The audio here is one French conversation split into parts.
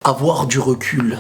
avoir du recul.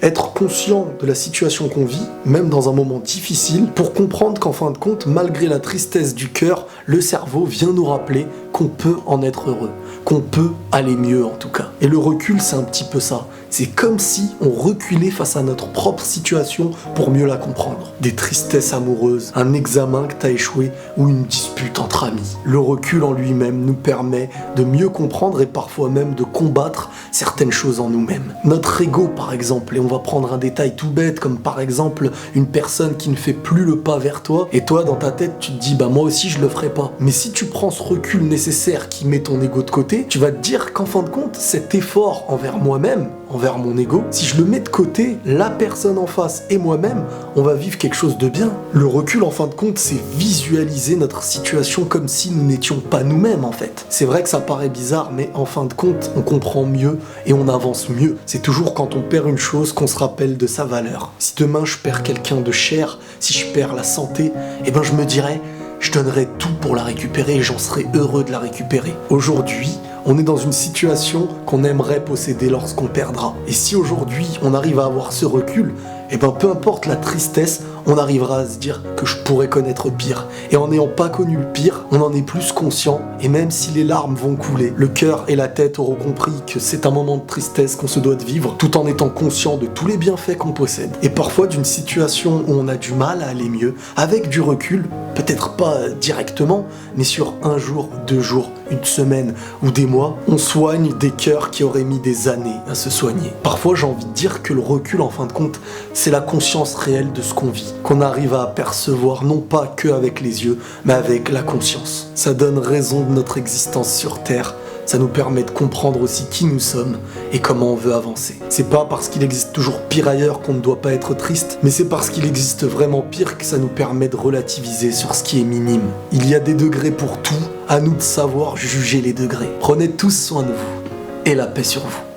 Être conscient de la situation qu'on vit, même dans un moment difficile, pour comprendre qu'en fin de compte, malgré la tristesse du cœur, le cerveau vient nous rappeler qu'on peut en être heureux, qu'on peut aller mieux en tout cas. Et le recul, c'est un petit peu ça. C'est comme si on reculait face à notre propre situation pour mieux la comprendre. Des tristesses amoureuses, un examen que t'as échoué ou une dispute entre amis. Le recul en lui-même nous permet de mieux comprendre et parfois même de combattre certaines choses en nous-mêmes. Notre ego par exemple, et on va prendre un détail tout bête comme par exemple une personne qui ne fait plus le pas vers toi et toi dans ta tête tu te dis bah moi aussi je le ferai pas. Mais si tu prends ce recul nécessaire qui met ton ego de côté, tu vas te dire qu'en fin de compte cet effort envers moi-même, envers mon ego, si je le mets de côté, la personne en face et moi-même, on va vivre quelque chose de bien. Le recul en fin de compte, c'est visualiser notre situation comme si nous n'étions pas nous-mêmes en fait. C'est vrai que ça paraît bizarre, mais en fin de compte, on comprend mieux et on avance mieux. C'est toujours quand on perd une chose qu'on se rappelle de sa valeur. Si demain je perds quelqu'un de cher, si je perds la santé, eh ben je me dirais, je donnerais tout pour la récupérer et j'en serais heureux de la récupérer. Aujourd'hui, on est dans une situation qu'on aimerait posséder lorsqu'on perdra. Et si aujourd'hui on arrive à avoir ce recul, eh ben peu importe la tristesse, on arrivera à se dire que je pourrais connaître pire. Et en n'ayant pas connu le pire, on en est plus conscient. Et même si les larmes vont couler, le cœur et la tête auront compris que c'est un moment de tristesse qu'on se doit de vivre, tout en étant conscient de tous les bienfaits qu'on possède. Et parfois d'une situation où on a du mal à aller mieux, avec du recul, peut-être pas directement, mais sur un jour, 2 jours, une semaine ou des mois, on soigne des cœurs qui auraient mis des années à se soigner. Parfois j'ai envie de dire que le recul en fin de compte, c'est la conscience réelle de ce qu'on vit, qu'on arrive à percevoir non pas que avec les yeux, mais avec la conscience. Ça donne raison de notre existence sur Terre, ça nous permet de comprendre aussi qui nous sommes et comment on veut avancer. C'est pas parce qu'il existe toujours pire ailleurs qu'on ne doit pas être triste, mais c'est parce qu'il existe vraiment pire que ça nous permet de relativiser sur ce qui est minime. Il y a des degrés pour tout, à nous de savoir juger les degrés. Prenez tous soin de vous et la paix sur vous.